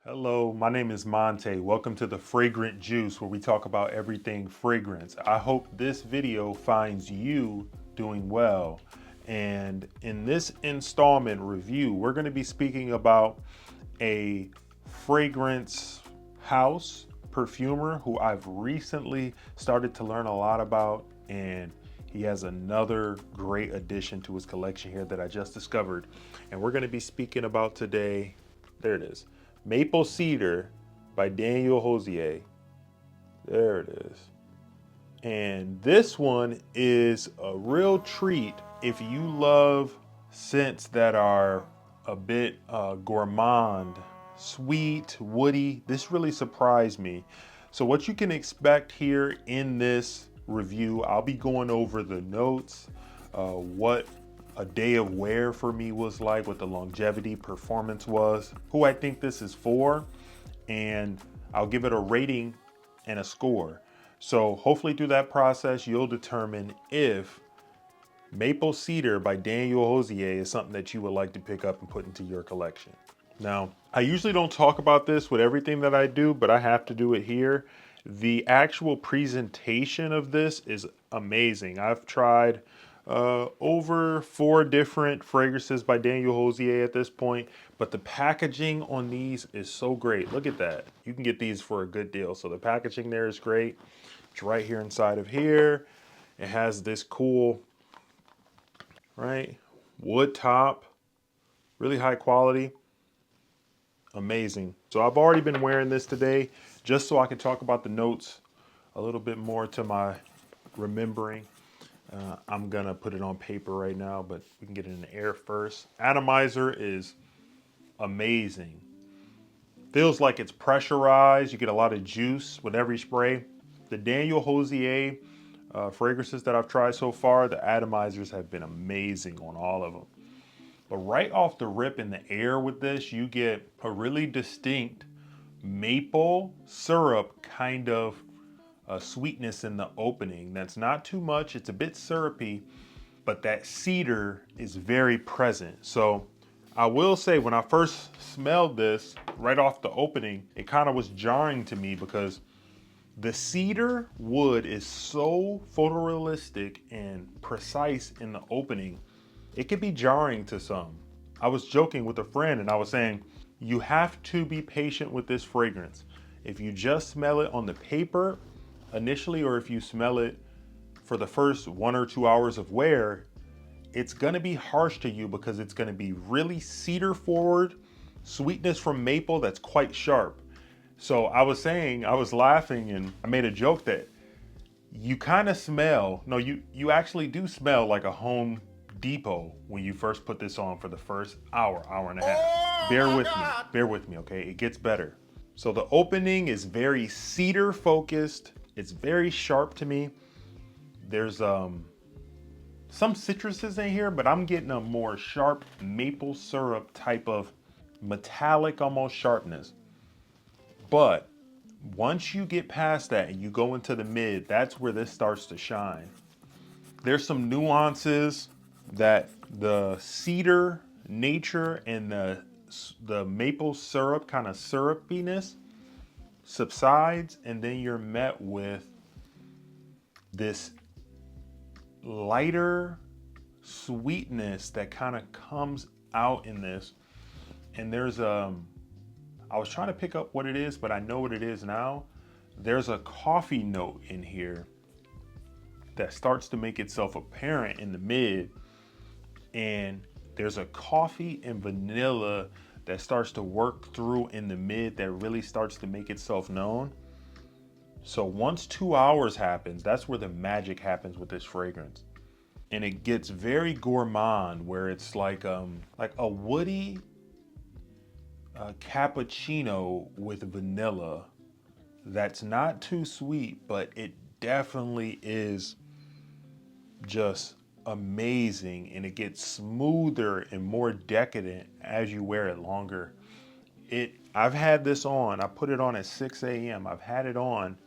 Hello, my name is Monte. Welcome to the Fragrant Juice, where we talk about everything fragrance. I hope this video finds you doing well. And in this installment review, we're going to be speaking about a fragrance house perfumer who I've recently started to learn a lot about, and he has another great addition to his collection here that I just discovered. And we're going to be speaking about today, there it is, Maple Cedar by Daniel Josier. There it is. And this one is a real treat if you love scents that are a bit gourmand, sweet, woody. This really surprised me. So what you can expect here in this review, I'll be going over the notes, what a day of wear for me was like, what the longevity performance was, who I think this is for, and I'll give it a rating and a score. So hopefully through that process, you'll determine if Maple Cedar by Daniel Josier is something that you would like to pick up and put into your collection. Now, I usually don't talk about this with everything that I do, but I have to do it here. The actual presentation of this is amazing. I've tried over 4 different fragrances by Daniel Josier at this point, but the packaging on these is so great. Look at that. You can get these for a good deal. So the packaging there is great. It's right here inside of here. It has this cool, right, wood top, really high quality. Amazing. So I've already been wearing this today just so I can talk about the notes a little bit more to my remembering. I'm gonna put it on paper right now, but we can get it in the air first. Atomizer is amazing. Feels like it's pressurized. You get a lot of juice with every spray. The Daniel Josier fragrances that I've tried so far, the atomizers have been amazing on all of them. But right off the rip in the air with this, you get a really distinct maple syrup kind of sweetness in the opening. That's not too much. It's a bit syrupy, but that cedar is very present. So I will say when I first smelled this right off the opening, it kind of was jarring to me because the cedar wood is so photorealistic and precise in the opening. It could be jarring to some. I was joking with a friend and I was saying, you have to be patient with this fragrance. If you just smell it on the paper initially, or if you smell it for the first 1 or 2 hours of wear, it's gonna be harsh to you because it's gonna be really cedar forward, sweetness from maple that's quite sharp. So I was saying, I was laughing and I made a joke that you kind of smell, no, you actually do smell like a Home Depot when you first put this on for the first hour and a half. Bear with me, okay? It gets better. So the opening is very cedar focused. It's very sharp to me. There's some citruses in here, but I'm getting a more sharp maple syrup type of metallic almost sharpness. But once you get past that and you go into the mid, that's where this starts to shine. There's some nuances that the cedar nature and the maple syrup kind of syrupiness subsides, and then you're met with this lighter sweetness that kind of comes out in this. And there's I was trying to pick up what it is, but I know what it is now. There's a coffee note in here that starts to make itself apparent in the mid, and there's a coffee and vanilla that starts to work through in the mid that really starts to make itself known. So once 2 hours happens, that's where the magic happens with this fragrance. And it gets very gourmand, where it's like a woody cappuccino with vanilla that's not too sweet, but it definitely is just amazing, and it gets smoother and more decadent as you wear it longer. I've had this on, I put it on at 6 a.m. I've had it on,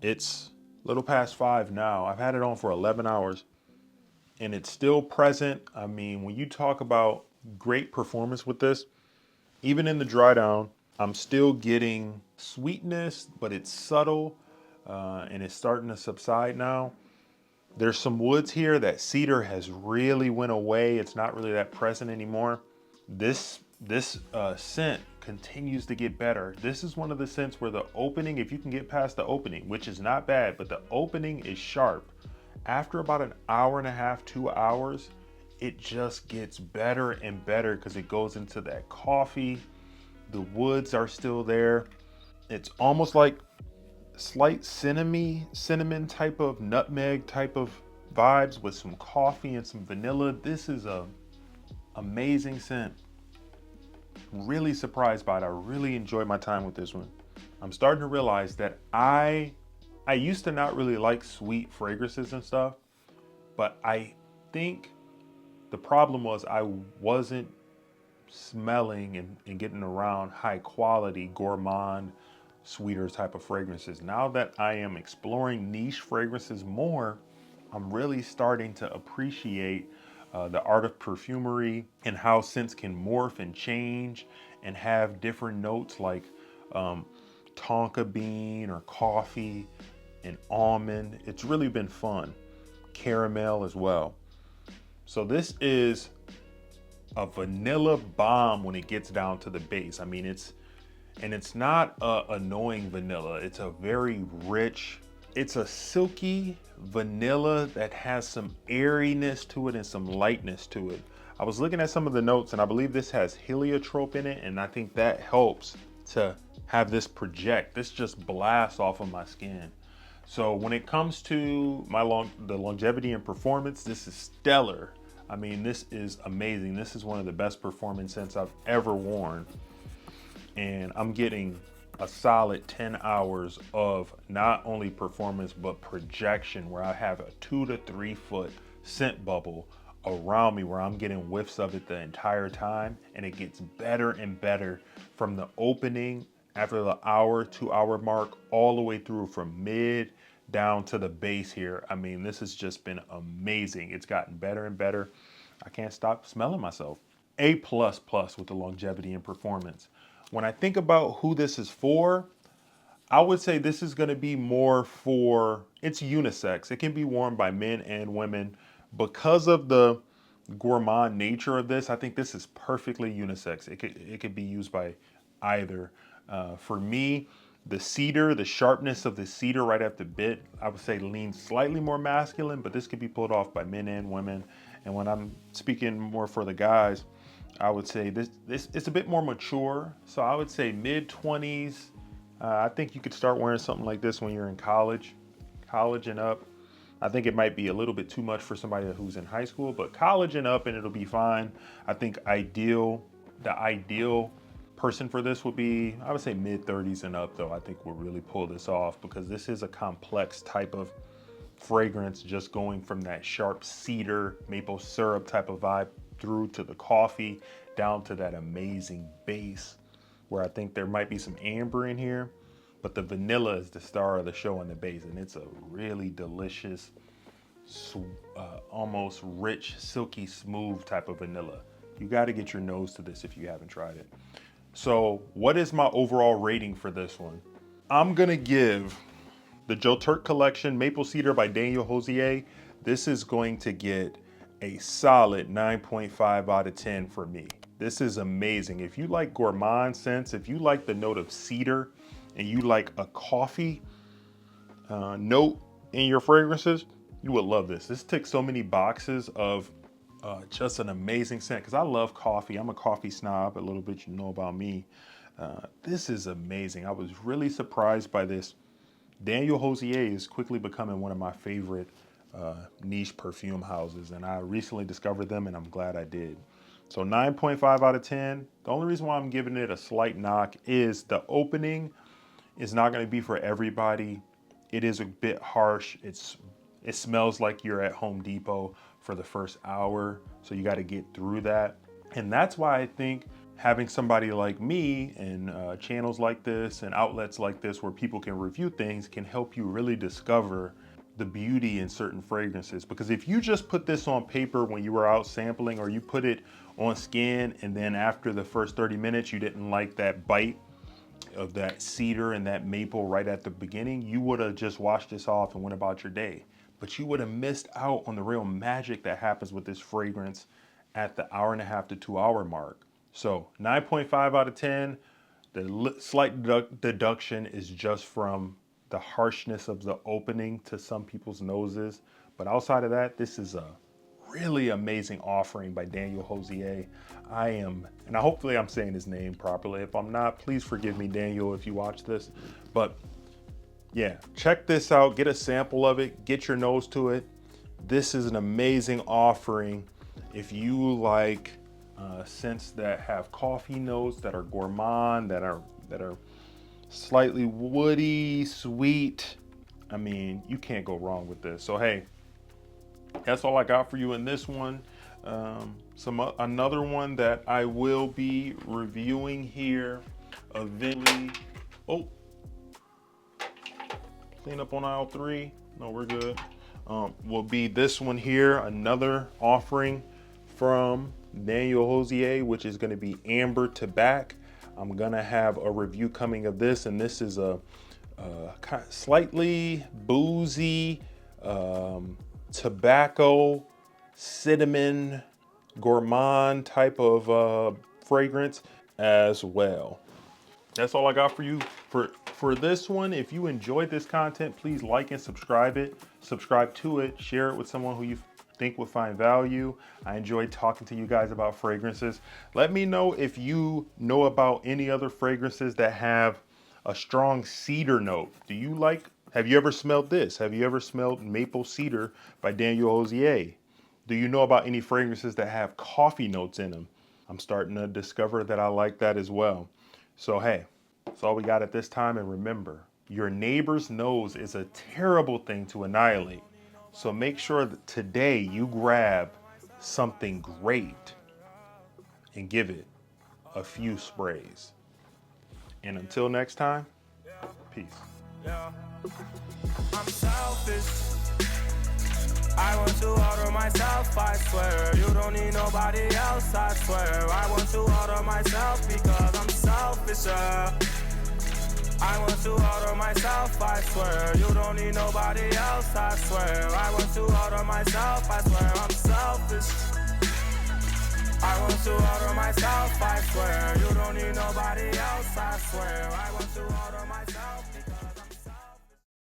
it's a little past 5 now. I've had it on for 11 hours and it's still present. I mean, when you talk about great performance with this, even in the dry down, I'm still getting sweetness, but it's subtle, and it's starting to subside now. There's some woods here that cedar has really went away. It's not really that present anymore. This scent continues to get better. This is one of the scents where the opening, if you can get past the opening, which is not bad, but the opening is sharp. After about an hour and a half, 2 hours, it just gets better and better because it goes into that coffee. The woods are still there. It's almost like slight cinnamon type of nutmeg type of vibes with some coffee and some vanilla. This is a amazing scent. Really surprised by it. I really enjoyed my time with this one. I'm starting to realize that I used to not really like sweet fragrances and stuff, but I think the problem was I wasn't smelling and getting around high quality gourmand sweeter type of fragrances. Now that I am exploring niche fragrances more, I'm really starting to appreciate the art of perfumery and how scents can morph and change and have different notes like tonka bean or coffee and almond. It's really been fun. Caramel as well. So this is a vanilla bomb when it gets down to the base. I mean, it's not annoying vanilla. It's a very rich, it's a silky vanilla that has some airiness to it and some lightness to it. I was looking at some of the notes and I believe this has heliotrope in it, and I think that helps to have this project. This just blasts off of my skin. So when it comes to the longevity and performance, this is stellar. I mean, this is amazing. This is one of the best performance scents I've ever worn. And I'm getting a solid 10 hours of not only performance, but projection, where I have a 2 to 3 foot scent bubble around me where I'm getting whiffs of it the entire time. And it gets better and better from the opening after the hour, 2 hour mark, all the way through from mid down to the base here. I mean, this has just been amazing. It's gotten better and better. I can't stop smelling myself. A++ with the longevity and performance. When I think about who this is for, I would say this is going to be more for, it's unisex. It can be worn by men and women. Because of the gourmand nature of this, I think this is perfectly unisex. It could be used by either. For me, the cedar, the sharpness of the cedar right at the bit, I would say leans slightly more masculine, but this could be pulled off by men and women. And when I'm speaking more for the guys, I would say this it's a bit more mature. So I would say mid-20s. I think you could start wearing something like this when you're in college and up. I think it might be a little bit too much for somebody who's in high school, but college and up and it'll be fine. I think the ideal person for this would be, I would say mid-30s and up though. I think we'll really pull this off because this is a complex type of fragrance, just going from that sharp cedar, maple syrup type of vibe through to the coffee, down to that amazing base where I think there might be some amber in here, but the vanilla is the star of the show on the base, and it's a really delicious, almost rich, silky smooth type of vanilla. You got to get your nose to this if you haven't tried it. So what is my overall rating for this one? I'm gonna give the JOTERC collection Maple Cedar by Daniel Josier. This is going to get a solid 9.5 out of 10 for me. This is amazing. If you like gourmand scents, if you like the note of cedar, and you like a coffee note in your fragrances, you would love this. This ticks so many boxes of just an amazing scent, because I love coffee. I'm a coffee snob, a little bit, you know about me. This is amazing. I was really surprised by this. Daniel Josier is quickly becoming one of my favorite niche perfume houses, and I recently discovered them, and I'm glad I did. So 9.5 out of 10. The only reason why I'm giving it a slight knock is the opening is not going to be for everybody. It is a bit harsh. It smells like you're at Home Depot for the first hour, so you got to get through that. And that's why I think having somebody like me and channels like this and outlets like this where people can review things can help you really discover the beauty in certain fragrances. Because if you just put this on paper when you were out sampling, or you put it on skin and then after the first 30 minutes you didn't like that bite, of that cedar and that maple right at the beginning, you would have just washed this off and went about your day. But you would have missed out on the real magic that happens with this fragrance at the 1.5 to 2 hour mark. So 9.5 out of 10. The slight deduction is just from the harshness of the opening to some people's noses. But outside of that, this is a really amazing offering by Daniel Josier. And hopefully I'm saying his name properly. If I'm not, please forgive me, Daniel, if you watch this. But yeah, check this out, get a sample of it, get your nose to it. This is an amazing offering if you like scents that have coffee notes, that are gourmand, that are slightly woody, sweet. I mean, you can't go wrong with this. So hey, that's all I got for you in this one. Another one that I will be reviewing here eventually. Oh, clean up on aisle 3. No, we're good. Will be this one here, another offering from Daniel Josier, which is going to be Amber Tobacco. I'm gonna have a review coming of this, and this is a slightly boozy tobacco, cinnamon, gourmand type of fragrance as well. That's all I got for you for this one. If you enjoyed this content, please like and subscribe to it, share it with someone who you think would find value. I enjoyed talking to you guys about fragrances. Let me know if you know about any other fragrances that have a strong cedar note. Have you ever smelled this? Have you ever smelled Maple Cedar by Daniel Josier? Do you know about any fragrances that have coffee notes in them? I'm starting to discover that I like that as well. So hey, that's all we got at this time. And remember, your neighbor's nose is a terrible thing to annihilate. So make sure that today you grab something great and give it a few sprays. And until next time, peace. Yeah. I'm selfish. I want to order myself, I swear. You don't need nobody else, I swear. I want to order myself because I'm selfish. I want to order myself, I swear. You don't need nobody else, I swear. I want to order myself, I swear. I'm selfish. I want to order myself, I swear. You don't need nobody else, I swear. I want to order myself.